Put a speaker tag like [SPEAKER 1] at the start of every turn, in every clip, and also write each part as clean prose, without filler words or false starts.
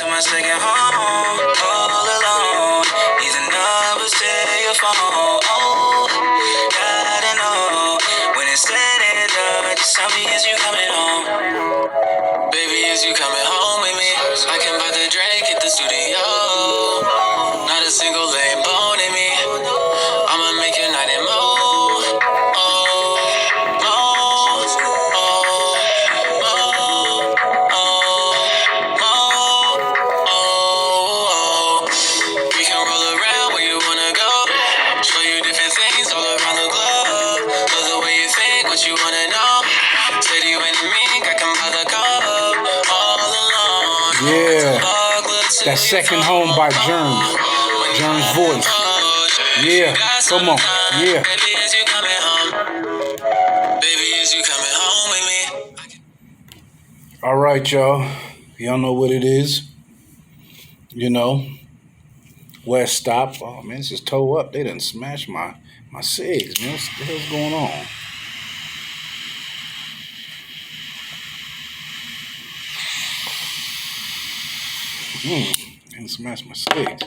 [SPEAKER 1] to my second home, all alone. Need a number, say your phone. Oh, gotta know when it's said and done. Just tell me, is you coming home? Baby, is you coming home with me? I can buy the drink at the studio. Not a single lame bone in me. I'ma make your night and more. Oh, more, more, more. We can roll around where you wanna go. Show you different things all around the globe. Love the way you think, what you wanna know. Said you and me, I can buy the cup. All alone.
[SPEAKER 2] Yeah. That Second Home by Germs. Germs' voice. Yeah. Come on. Yeah.
[SPEAKER 1] Baby, is you coming home? Baby, is you coming home with me?
[SPEAKER 2] All right, y'all. Y'all know what it is. You know. West Stop. Oh, man, this is toe up. They done smashed my cigs, man. What the hell's going on? And smash my cigs.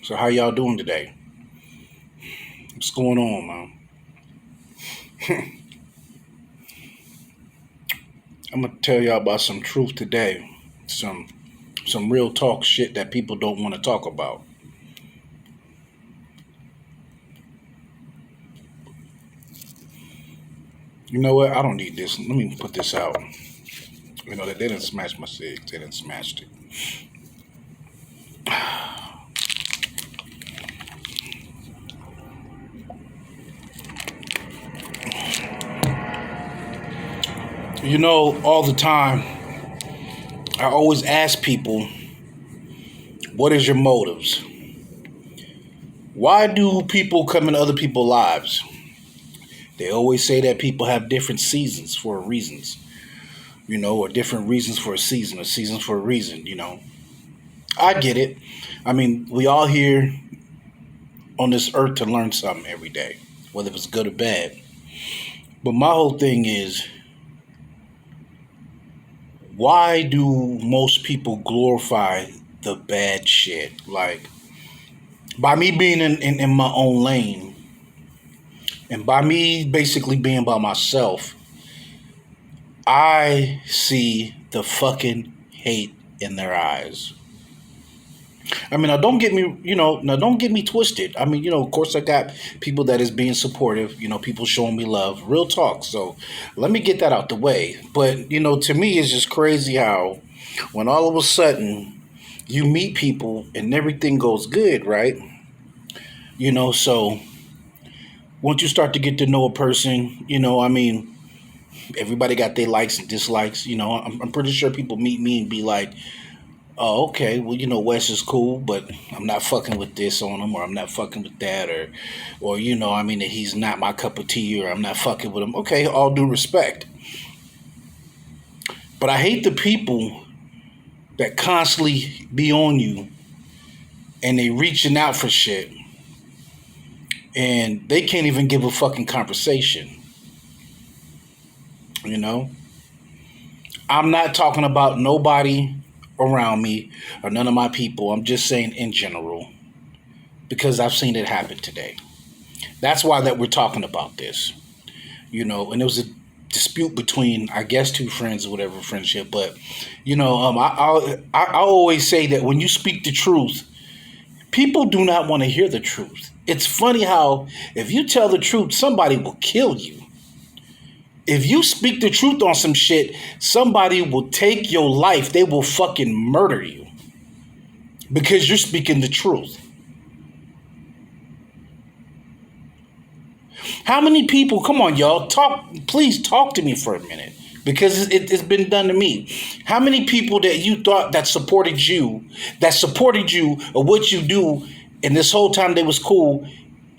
[SPEAKER 2] So how y'all doing today? What's going on, man? I'm gonna tell y'all about some truth today. Some real talk shit that people don't want to talk about. You know what? I don't need this. Let me put this out. You know that they didn't smash my cigs. They didn't smash it. You know, all the time, I always ask people, what is your motives? Why do people come into other people's lives? They always say that people have different seasons for reasons, you know, or different reasons for a season, or seasons for a reason, you know. I get it. I mean, we all here on this earth to learn something every day, whether it's good or bad. But my whole thing is, why do most people glorify the bad shit? Like, by me being in my own lane, and by me basically being by myself, I see the fucking hate in their eyes. I mean, now don't get me twisted. I mean, of course I got people that is being supportive, people showing me love, real talk. So let me get that out the way. But, to me, it's just crazy how when all of a sudden you meet people and everything goes good, right? So once you start to get to know a person, everybody got their likes and dislikes. I'm pretty sure people meet me and be like, oh, okay, well, Wes is cool, but I'm not fucking with this on him, or I'm not fucking with that, or that he's not my cup of tea, or I'm not fucking with him. Okay, all due respect. But I hate the people that constantly be on you and they reaching out for shit and they can't even give a fucking conversation. I'm not talking about nobody around me or none of my people. I'm just saying in general, because I've seen it happen today. That's why that we're talking about this, and it was a dispute between, I guess, two friends or whatever friendship. But, I always say that when you speak the truth, people do not want to hear the truth. It's funny how if you tell the truth, somebody will kill you. If you speak the truth on some shit, somebody will take your life. They will fucking murder you because you're speaking the truth. How many people, come on, y'all, please talk to me for a minute, because it's been done to me. How many people that you thought that supported you or what you do, and this whole time they was cool,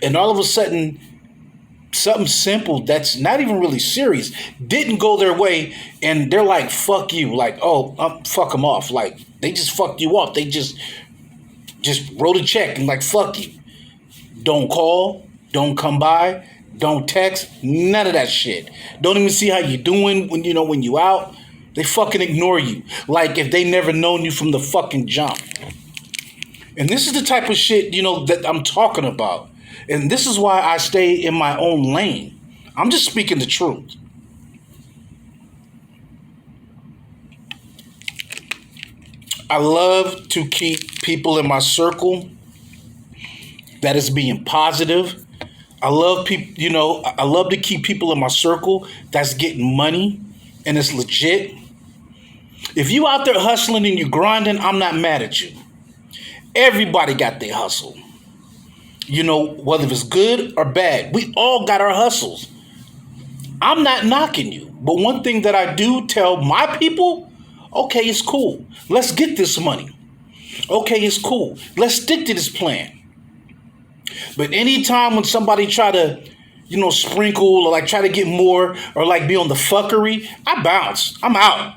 [SPEAKER 2] and all of a sudden something simple that's not even really serious didn't go their way, and they're like, fuck you, like, fuck them off, like they just fucked you off, they just wrote a check and like, fuck you, don't call, don't come by, Don't text. None of that shit. Don't even see how you doing when when you out. They fucking ignore you. Like if they never known you from the fucking jump. And this is the type of shit, that I'm talking about. And this is why I stay in my own lane. I'm just speaking the truth. I love to keep people in my circle that is being positive. I love people, I love to keep people in my circle that's getting money and it's legit. If you out there hustling and you grinding, I'm not mad at you. Everybody got their hustle. Whether it's good or bad, we all got our hustles. I'm not knocking you. But one thing that I do tell my people, okay, it's cool. Let's get this money. Okay, it's cool. Let's stick to this plan. But anytime when somebody try to, sprinkle or like try to get more or like be on the fuckery, I bounce. I'm out.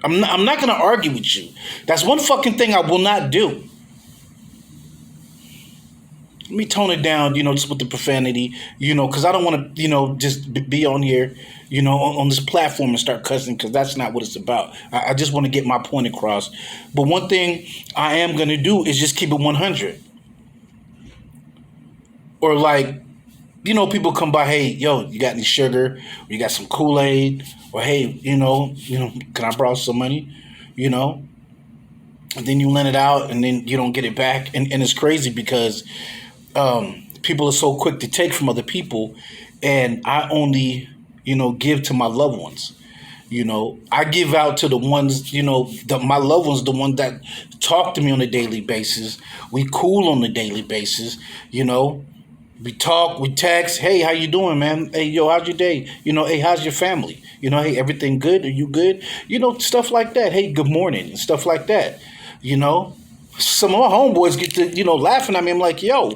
[SPEAKER 2] I'm not going to argue with you. That's one fucking thing I will not do. Let me tone it down, just with the profanity, because I don't want to, just be on here, on this platform and start cussing, because that's not what it's about. I just want to get my point across. But one thing I am going to do is just keep it 100. Or like, people come by, hey, yo, you got any sugar? Or you got some Kool-Aid? Or hey, can I borrow some money? And then you lend it out and then you don't get it back. And it's crazy because people are so quick to take from other people, and I only, give to my loved ones. I give out to the ones, my loved ones, the ones that talk to me on a daily basis. We cool on a daily basis, We talk, we text. Hey, how you doing, man? Hey, yo, how's your day? Hey, how's your family? Hey, everything good? Are you good? Stuff like that. Hey, good morning and stuff like that. Some of my homeboys get to, laughing at me. I'm like, yo,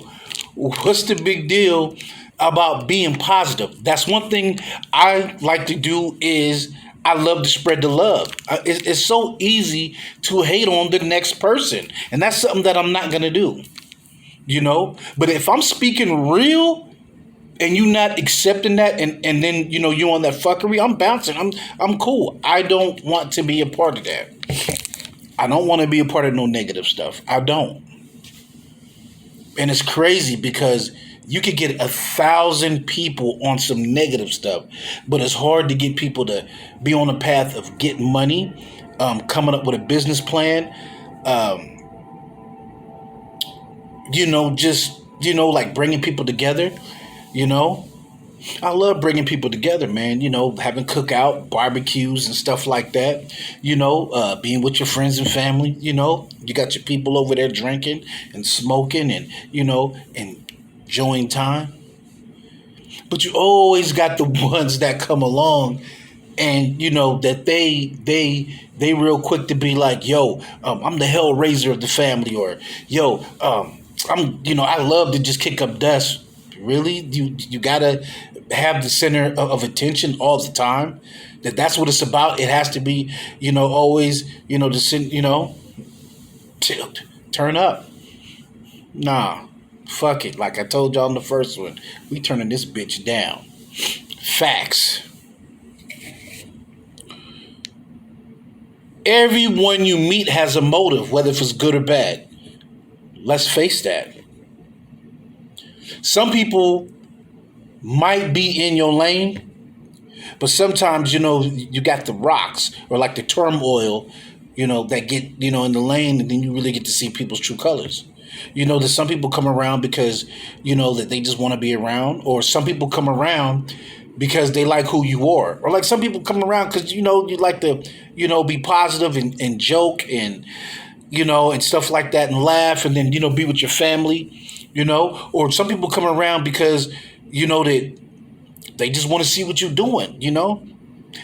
[SPEAKER 2] what's the big deal about being positive? That's one thing I like to do is I love to spread the love. It's so easy to hate on the next person. And that's something that I'm not going to do. But if I'm speaking real and you not accepting that and then, you on that fuckery, I'm bouncing. I'm cool. I don't want to be a part of that. I don't want to be a part of no negative stuff. I don't. And it's crazy because you could get 1,000 people on some negative stuff, but it's hard to get people to be on a path of getting money, coming up with a business plan, like bringing people together, I love bringing people together, man, having cookout, barbecues and stuff like that, being with your friends and family, you got your people over there drinking and smoking and, and enjoying time. But you always got the ones that come along and, that they real quick to be like, yo, I'm the hell raiser of the family, or, yo, I love to just kick up dust. Really? You gotta have the center of attention all the time. That's what it's about. It has to be, always, turn up. Nah, fuck it. Like I told y'all in the first one, we turning this bitch down. Facts. Everyone you meet has a motive, whether if it's good or bad. Let's face that. Some people might be in your lane, but sometimes, you got the rocks or like the turmoil, that get, in the lane, and then you really get to see people's true colors. That some people come around because, that they just want to be around, or some people come around because they like who you are, or like some people come around because, you like to, be positive and joke and, and stuff like that and laugh and then, be with your family. Or some people come around because, that they just want to see what you're doing,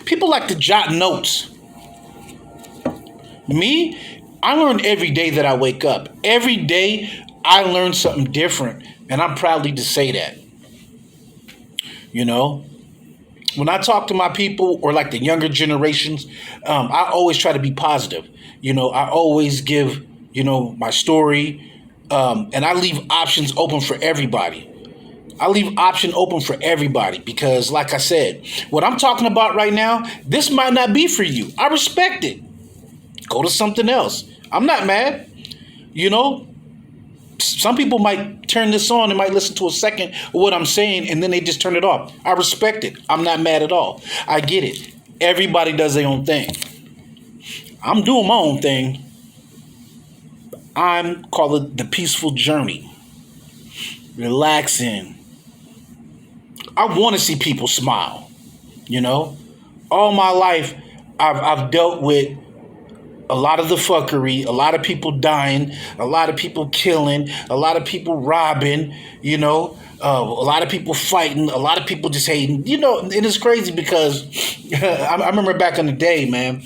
[SPEAKER 2] People like to jot notes. Me, I learn every day that I wake up. Every day I learn something different, and I'm proudly to say that. When I talk to my people or like the younger generations, I always try to be positive. I always give, my story. And I leave options open for everybody. I leave option open for everybody because, like I said, what I'm talking about right now, this might not be for you. I respect it. Go to something else. I'm not mad. You know, some people might turn this on and might listen to a second of what I'm saying and then they just turn it off. I respect it. I'm not mad at all. I get it. Everybody does their own thing. I'm doing my own thing. I'm call it the peaceful journey. Relaxing. I want to see people smile. You know, all my life I've dealt with a lot of the fuckery, a lot of people dying, a lot of people killing, a lot of people robbing, you know, a lot of people fighting, a lot of people just hating. You know, it is crazy because I remember back in the day, man,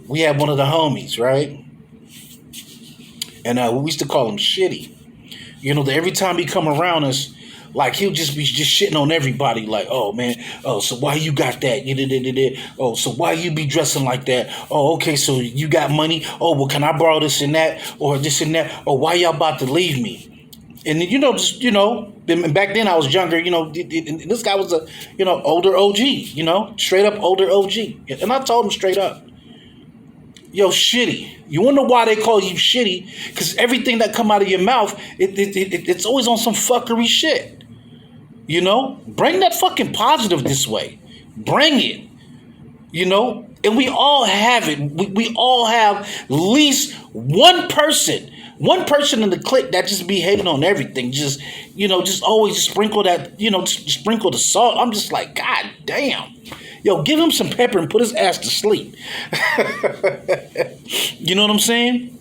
[SPEAKER 2] we had one of the homies, right? And we used to call him Shitty. You know, that every time he come around us, like he'll just be just shitting on everybody. Like, oh man, oh so why you got that? Oh, so why you be dressing like that? Oh, okay, so you got money? Oh, well, can I borrow this and that or this and that? Oh, why y'all about to leave me? And you know, just and back then I was younger. You know, and this guy was a older OG. You know, straight up older OG. And I told him straight up, yo, Shitty. You wonder why they call you Shitty? Because everything that come out of your mouth, it's always on some fuckery shit. You know, bring that fucking positive this way. Bring it. You know, and we all have it. We all have at least one person in the clique that just be hating on everything. Just, just always just sprinkle that, just sprinkle the salt. I'm just like, God damn. Yo, give him some pepper and put his ass to sleep. You know what I'm saying?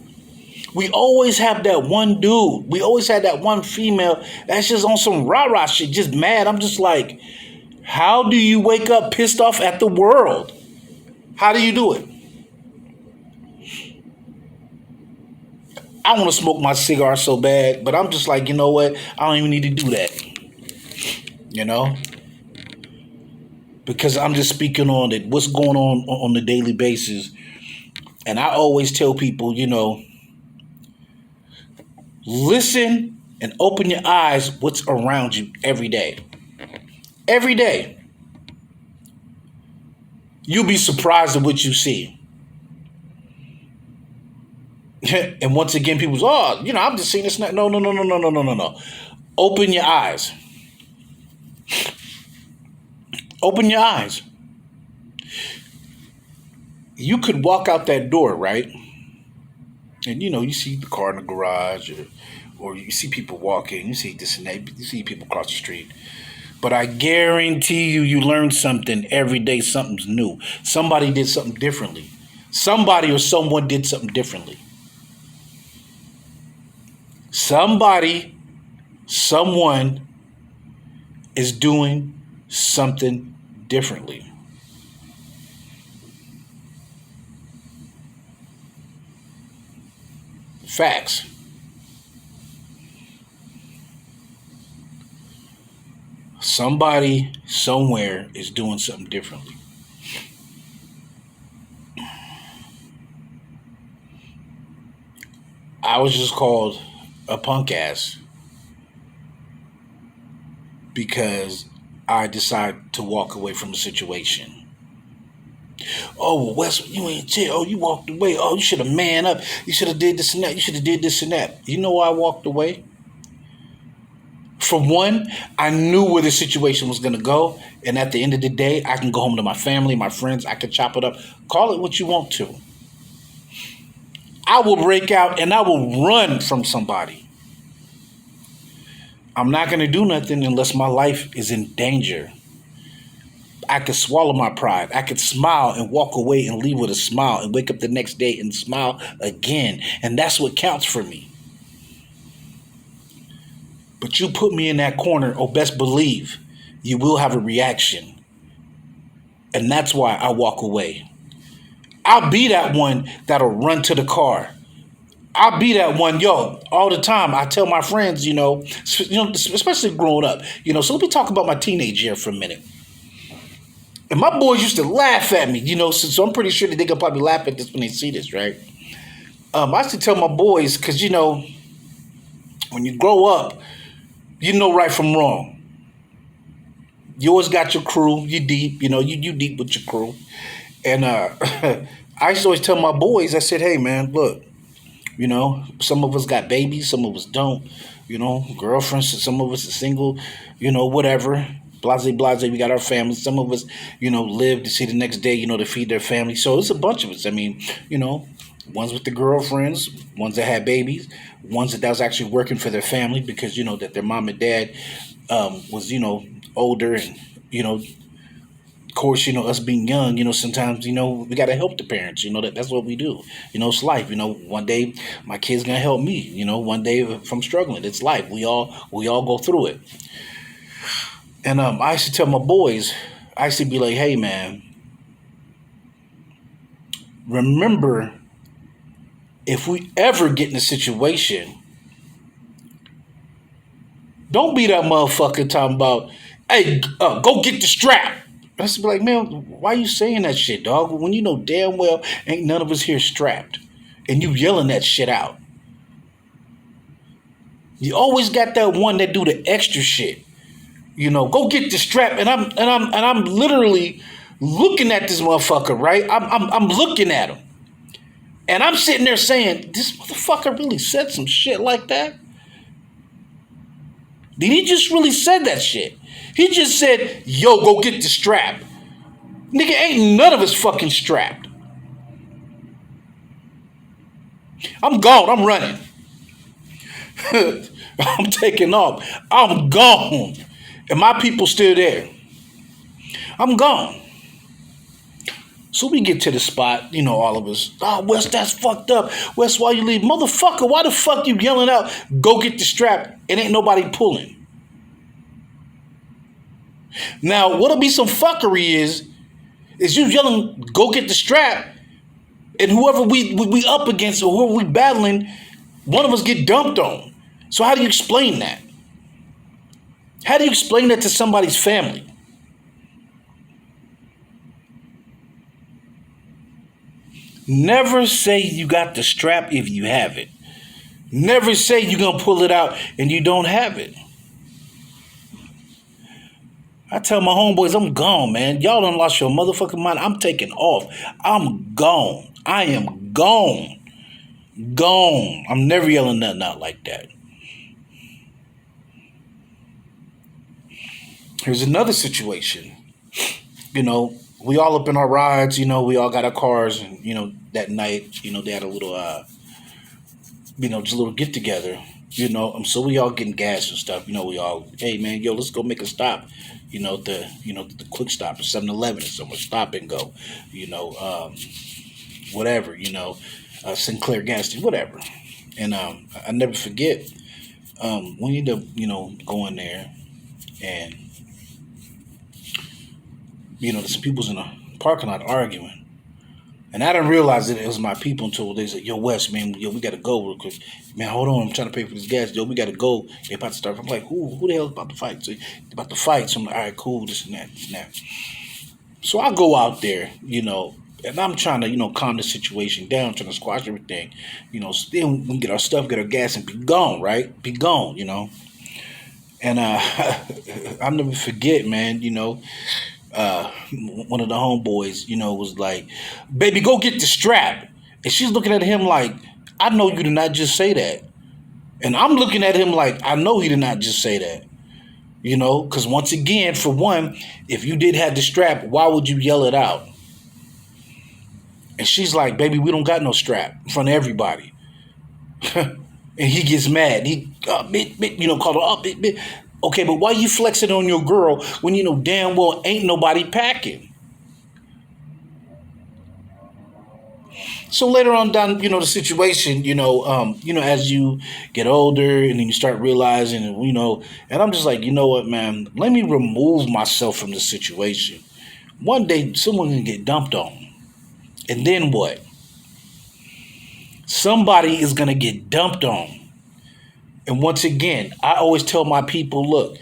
[SPEAKER 2] We always have that one dude. We always had that one female that's just on some rah-rah shit, just mad. I'm just like, how do you wake up pissed off at the world? How do you do it? I want to smoke my cigar so bad, but I'm just like, you know what? I don't even need to do that. You know? Because I'm just speaking on it, what's going on the daily basis. And I always tell people, listen and open your eyes what's around you every day. Every day. You'll be surprised at what you see. And once again, people's, I'm just seeing this. No. Open your eyes. Open your eyes. You could walk out that door, right? And, you see the car in the garage or you see people walking. You see this and that. You see people across the street. But I guarantee you learn something every day. Something's new. Somebody did something differently. Somebody or someone did something differently. Someone is doing something differently. Facts. Somebody somewhere is doing something differently. I was just called a punk ass because I decided to walk away from the situation. Oh, well, Wes, you ain't chill. Oh, you walked away. Oh, you should have man up. You should have did this and that. You should have did this and that. You know why I walked away? For one, I knew where the situation was going to go. And at the end of the day, I can go home to my family, my friends. I can chop it up. Call it what you want to. I will break out and I will run from somebody. I'm not going to do nothing unless my life is in danger. I could swallow my pride. I could smile and walk away and leave with a smile and wake up the next day and smile again. And that's what counts for me. But you put me in that corner, best believe you will have a reaction. And that's why I walk away. I'll be that one that'll run to the car. I'll be that one, all the time. I tell my friends, especially growing up, so let me talk about my teenage year for a minute. And my boys used to laugh at me, so I'm pretty sure that they could probably laugh at this when they see this, right? I used to tell my boys, because, when you grow up, You know right from wrong. You always got your crew. You deep. You deep with your crew. And I used to always tell my boys, I said, hey, man, look, some of us got babies, some of us don't. Girlfriends, some of us are single, whatever. Blase, blase, we got our families. Some of us, live to see the next day, to feed their family. So it's a bunch of us. I mean, ones with the girlfriends, ones that had babies, ones that was actually working for their family because, that their mom and dad was, older and, of course, us being young, sometimes, we got to help the parents, that's what we do. It's life. One day my kid's going to help me, one day if I'm struggling, it's life. We all go through it. And I used to tell my boys, I used to be like, hey, man, remember, if we ever get in a situation, don't be that motherfucker talking about, hey, go get the strap. I used to be like, man, why you saying that shit, dog? When you know damn well ain't none of us here strapped. And you yelling that shit out. You always got that one that do the extra shit. Go get the strap. And I'm literally looking at this motherfucker, right? I'm looking at him. And I'm sitting there saying, this motherfucker really said some shit like that? Did he just really said that shit? He just said, yo, go get the strap. Nigga, ain't none of us fucking strapped. I'm gone. I'm running. I'm taking off. I'm gone. And my people still there. I'm gone. So we get to the spot, all of us. Oh, Wes, that's fucked up. Wes, why you leave? Motherfucker, why the fuck you yelling out, go get the strap, and ain't nobody pulling? Now, what'll be some fuckery is you yelling, go get the strap, and whoever we up against or whoever we battling, one of us get dumped on. So how do you explain that? How do you explain that to somebody's family? Never say you got the strap if you have it. Never say you're going to pull it out and you don't have it. I tell my homeboys, I'm gone, man. Y'all done lost your motherfucking mind. I'm taking off. I'm gone. I am gone. Gone. I'm never yelling nothing out like that. Here's another situation. We all up in our rides, we all got our cars, and, that night, they had a little, just a little get together, so we all getting gas and stuff, we all, hey man, yo, let's go make a stop, the quick stop or 7-Eleven or somewhere, stop and go, whatever, Sinclair gas station, whatever. And I never forget, we end up, going there, and some people's in a parking lot arguing. And I didn't realize that it was my people until they said, yo, Wes, man, yo, we got to go real quick. Man, hold on, I'm trying to pay for this gas. Yo, we got to go. They're about to start. I'm like, who the hell is about to fight? So they're about to fight. So I'm like, all right, cool, this and that, this and that. So I go out there, and I'm trying to, calm the situation down, trying to squash everything. So then we get our stuff, get our gas, and be gone, right? Be gone, And I'll never forget, man, one of the homeboys, was like, baby, go get the strap. And she's looking at him like, I know you did not just say that. And I'm looking at him like, I know he did not just say that. Because once again, for one, if you did have the strap, why would you yell it out? And she's like, baby, we don't got no strap in front of everybody. And he gets mad. He, called her up, bit. Okay, but why you flexing on your girl when you know damn well ain't nobody packing? So later on down, the situation, as you get older and then you start realizing, and I'm just like, you know what, man, let me remove myself from the situation. One day someone can get dumped on. And then what? Somebody is going to get dumped on. And once again, I always tell my people, look,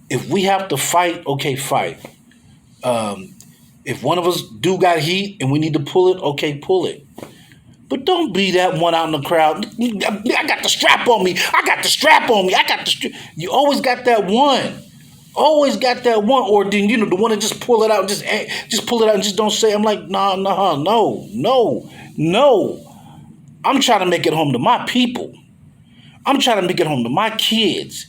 [SPEAKER 2] if we have to fight, okay, fight. If one of us do got heat and we need to pull it, okay, pull it. But don't be that one out in the crowd. I got the strap on me. I got the strap on me. I got the strap. You always got that one. Always got that one. Or then, the one that just pull it out and just pull it out and just don't say. I'm like, nah, no. I'm trying to make it home to my people. I'm trying to make it home to my kids.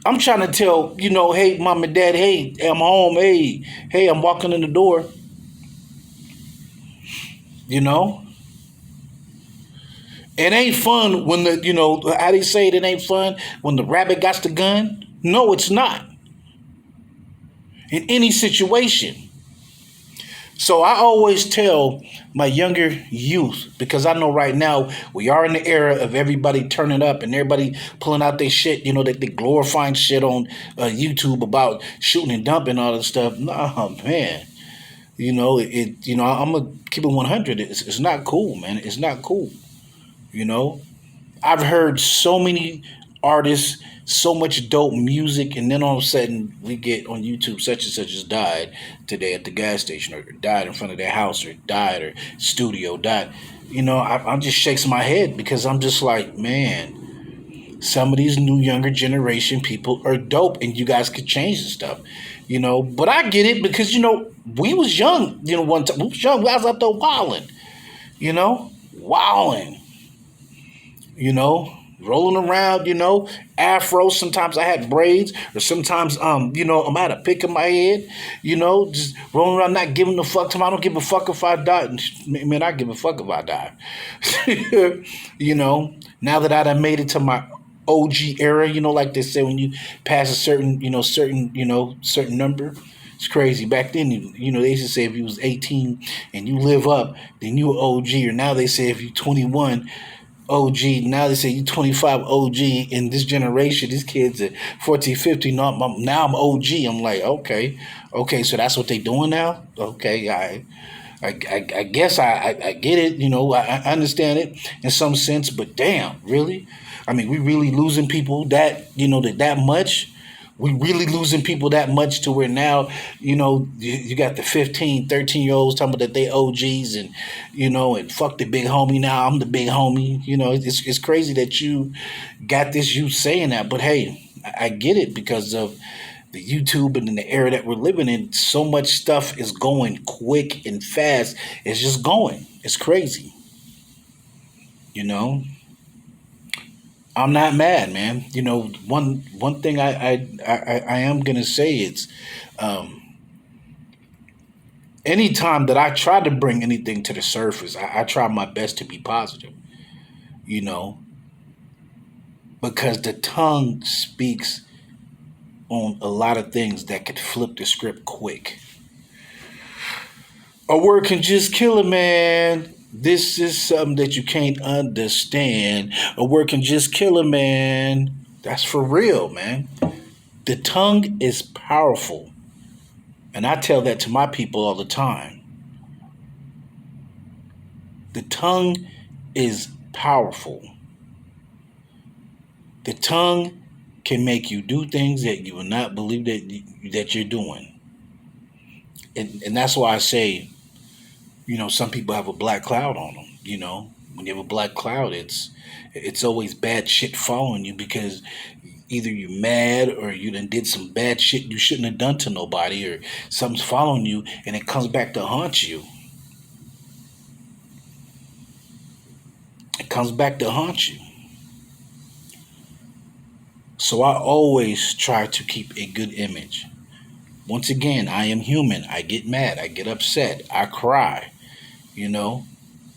[SPEAKER 2] I'm trying to tell, hey, mom and dad, hey, I'm home. Hey, I'm walking in the door. It ain't fun when how they say it ain't fun when the rabbit got the gun. No, it's not. In any situation. So I always tell my younger youth, because I know right now we are in the era of everybody turning up and everybody pulling out their shit, that they glorifying shit on YouTube about shooting and dumping all this stuff. Nah, man. I'm gonna keep it 100. It's not cool, man. It's not cool. I've heard so many artists, so much dope music, and then all of a sudden we get on YouTube such and such has died today at the gas station, or died in front of their house, or died, or studio died. I'm just shakes my head because I'm just like, man, some of these new younger generation people are dope, and you guys could change the stuff. But I get it because we was young. One time we was young, we was out there wilding. Wilding. Rolling around, afro. Sometimes I had braids, or sometimes, I had a pick in my head, just rolling around, not giving a fuck. I don't give a fuck if I die. Man, I give a fuck if I die. Now that I done made it to my OG era, like they say, when you pass a certain number. It's crazy. Back then, they used to say if you was 18 and you live up, then you were OG. Or now they say if you 21, OG. Now they say you 25 OG. In this generation, these kids are 40, 50. Now I'm OG. I'm like, okay, so that's what they doing now? Okay, I guess I get it. I understand it in some sense, but damn, really? I mean, we really losing people that much? We really losing people that much to where now, you got the 15, 13-year-olds talking about that they OGs and, and fuck the big homie now. I'm the big homie. It's crazy that you got this youth saying that. But hey, I get it because of the YouTube and in the era that we're living in. So much stuff is going quick and fast. It's just going. It's crazy. I'm not mad, man. One thing I am gonna say is, anytime that I try to bring anything to the surface, I try my best to be positive. Because the tongue speaks on a lot of things that could flip the script quick. A word can just kill a man. This is something that you can't understand. A word can just kill a man. That's for real, man. The tongue is powerful. And I tell that to my people all the time. The tongue is powerful. The tongue can make you do things that you will not believe that you're doing. And that's why I say, some people have a black cloud on them. When you have a black cloud, it's always bad shit following you because either you're mad or you done did some bad shit you shouldn't have done to nobody, or something's following you and it comes back to haunt you. It comes back to haunt you. So I always try to keep a good image. Once again, I am human. I get mad. I get upset. I cry.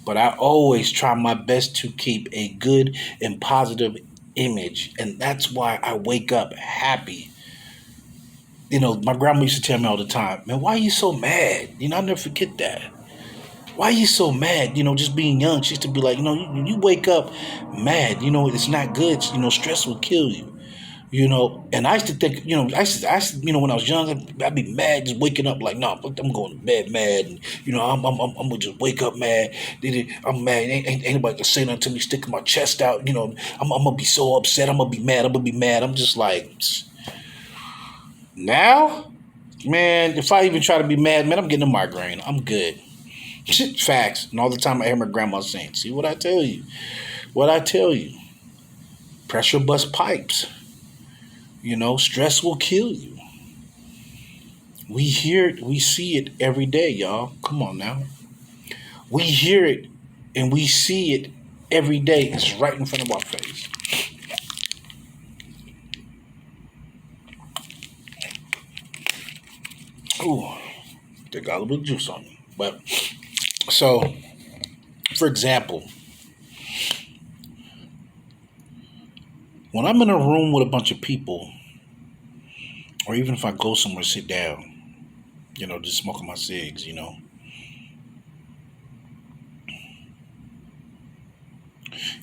[SPEAKER 2] But I always try my best to keep a good and positive image. And that's why I wake up happy. My grandma used to tell me all the time, man, why are you so mad? I'll never forget that. Why are you so mad? Just being young, she used to be like, you wake up mad, it's not good. Stress will kill you. And I used to think, I used to, when I was young, I'd be mad just waking up like, nah, I'm going to bed mad. And, I'm going to just wake up mad. I'm mad. Ain't anybody can say nothing to me, sticking my chest out. I'm going to be so upset. I'm going to be mad. I'm just like, now, man, if I even try to be mad, man, I'm getting a migraine. I'm good. Facts. And all the time I hear my grandma saying, see what I tell you? What I tell you? Pressure bust pipes. Stress will kill you. We hear it, we see it every day, y'all. Come on now. We hear it and we see it every day. It's right in front of our face. Ooh, they got a little bit of juice on me. But so, for example, when I'm in a room with a bunch of people, or even if I go somewhere, sit down, just smoking my cigs, and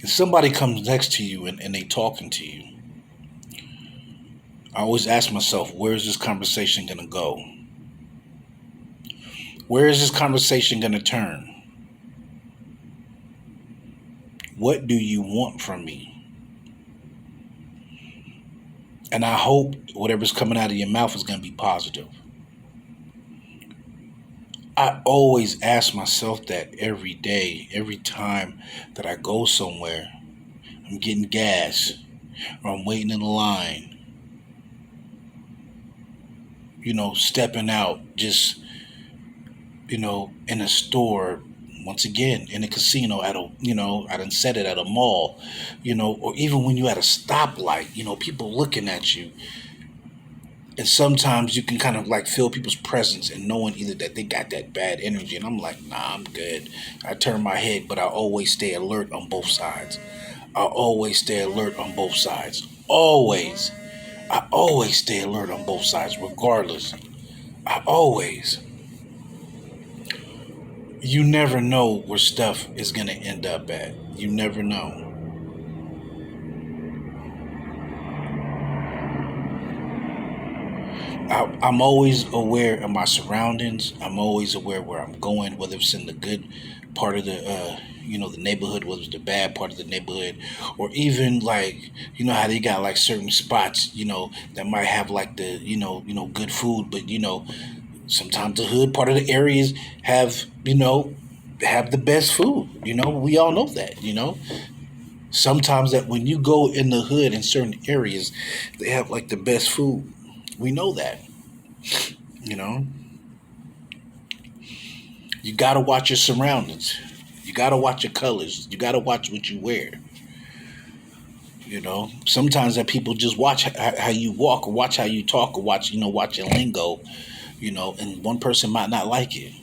[SPEAKER 2] somebody comes next to you and they talking to you, I always ask myself, where is this conversation going to go? Where is this conversation going to turn? What do you want from me? And I hope whatever's coming out of your mouth is going to be positive. I always ask myself that every day, every time that I go somewhere, I'm getting gas, or I'm waiting in a line, stepping out, just, in a store, once again, in a casino, I done said it, at a mall, or even when you at a stoplight, people looking at you. And sometimes you can kind of like feel people's presence and knowing either that they got that bad energy. And I'm like, nah, I'm good. I turn my head, but I always stay alert on both sides. I always stay alert on both sides. Always. I always stay alert on both sides, regardless. I always. You never know where stuff is going to end up at. You never know. I'm always aware of my surroundings. I'm always aware where I'm going, whether it's in the good part of the neighborhood, whether it's the bad part of the neighborhood, or even like, how they got like certain spots, that might have like the, good food, but sometimes the hood part of the areas have, have the best food. We all know that. Sometimes that when you go in the hood in certain areas, they have like the best food. We know that. You got to watch your surroundings. You got to watch your colors. You got to watch what you wear. Sometimes that people just watch how you walk, or watch how you talk, or watch your lingo, and one person might not like it.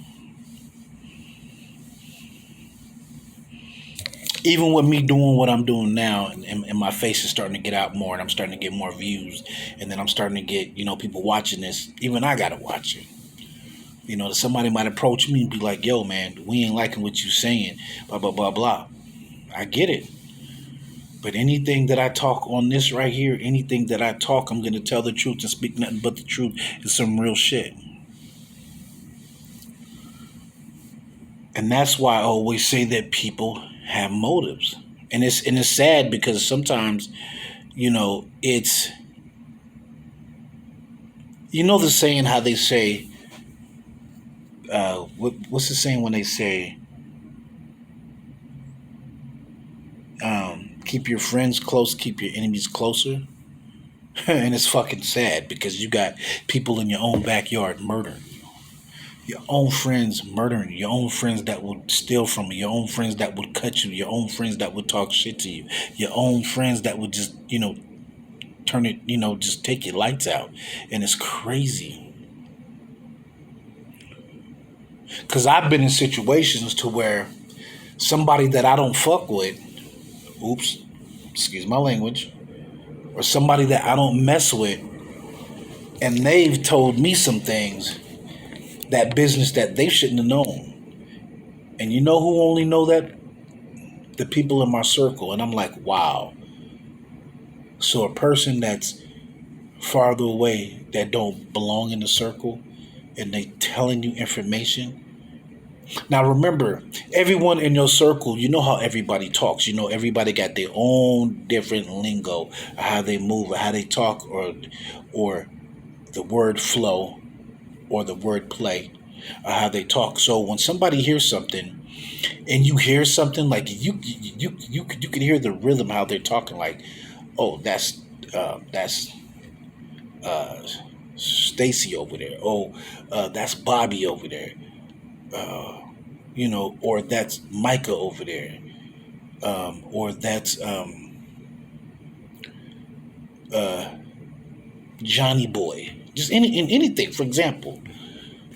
[SPEAKER 2] Even with me doing what I'm doing now, and my face is starting to get out more, and I'm starting to get more views, and then I'm starting to get, people watching this, even I got to watch it. Somebody might approach me and be like, yo, man, we ain't liking what you saying, blah, blah, blah, blah. I get it. But anything that I talk on this right here, anything that I talk, I'm going to tell the truth and speak nothing but the truth. It's some real shit. And that's why I always say that people have motives. And it's sad because sometimes, it's, the saying how they say, what's the saying when they say, keep your friends close, keep your enemies closer? And it's fucking sad because you got people in your own backyard murdering you. Your own friends murdering you. Your own friends that would steal from you. Your own friends that would cut you. Your own friends that would talk shit to you. Your own friends that would just, turn it, just take your lights out. And it's crazy. Because I've been in situations to where somebody that I don't fuck with, excuse my language, or somebody that I don't mess with, and they've told me some things, that business that they shouldn't have known. And you know who only know that? The people in my circle. And I'm like, wow. So a person that's farther away, that don't belong in the circle, and they telling you information. Now remember, everyone in your circle, you know how everybody talks. Everybody got their own different lingo, how they move, or how they talk, or the word flow, or the word play. how they talk. So when somebody hears something, and you hear something like you can hear the rhythm how they're talking, like, oh, that's uh, Stacy over there. Oh, that's Bobby over there. Uh, or that's Micah over there. Or that's uh, Johnny Boy. Just anything, for example.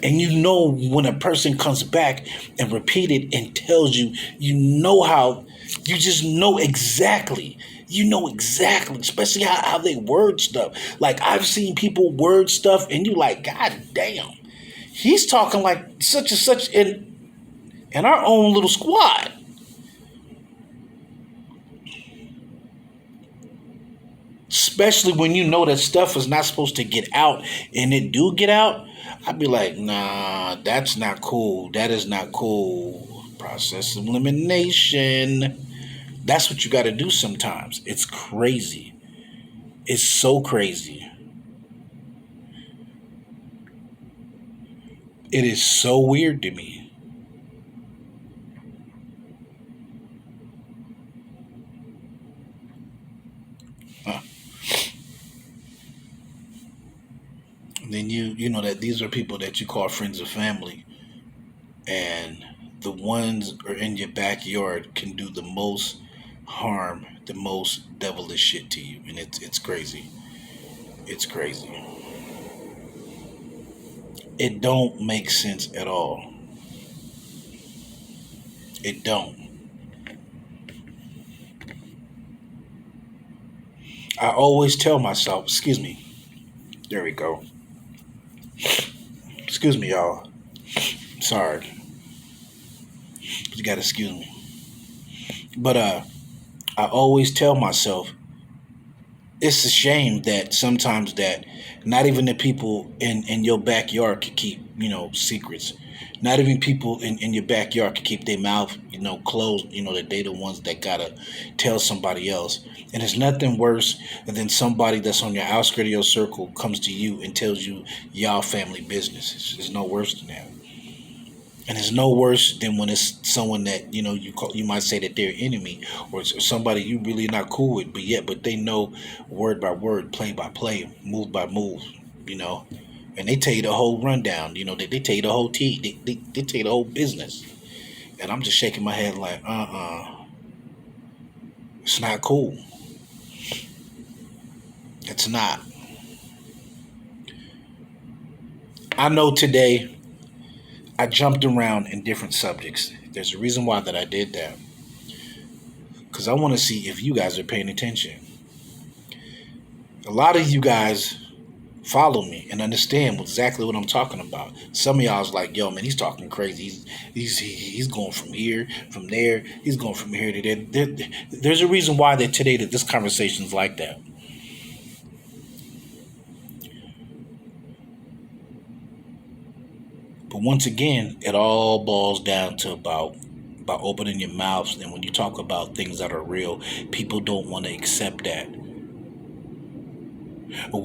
[SPEAKER 2] And you know when a person comes back and repeat it and tells you, how you just know exactly. You know exactly, especially how they word stuff. Like I've seen people word stuff and you like, God damn, he's talking like such and such in our own little squad. Especially when you know that stuff is not supposed to get out and it do get out, I'd be like, nah, that's not cool. That is not cool. Process elimination. That's what you got to do sometimes. It's crazy. It's so crazy. It is so weird to me. Huh. Then you know that these are people that you call friends or family, and the ones are in your backyard can do the most harm, the most devilish shit to you, and it's crazy. It's crazy. It don't make sense at all. It don't. I always tell myself, excuse me. There we go. Excuse me, y'all. Sorry, but you gotta excuse me. But I always tell myself it's a shame that sometimes that not even the people in your backyard can keep, secrets. Not even people in your backyard can keep their mouth, closed, that they the ones that gotta tell somebody else. And it's nothing worse than somebody that's on your outskirts of your circle comes to you and tells you y'all family business. It's no worse than that. And it's no worse than when it's someone that you might say that they're enemy, or it's somebody you really not cool with, but they know word by word, play by play, move by move, you know, and they tell you the whole rundown. They tell you the whole tea, they tell you the whole business, and I'm just shaking my head like, it's not cool. It's not. I know today I jumped around in different subjects. There's a reason why that I did that. Because I want to see if you guys are paying attention. A lot of you guys follow me and understand exactly what I'm talking about. Some of y'all's like, yo, man, he's talking crazy. He's going from here, from there. He's going from here to there. There's a reason why that today that this conversation's like that. But once again, it all boils down to about opening your mouths. And when you talk about things that are real, people don't want to accept that. But when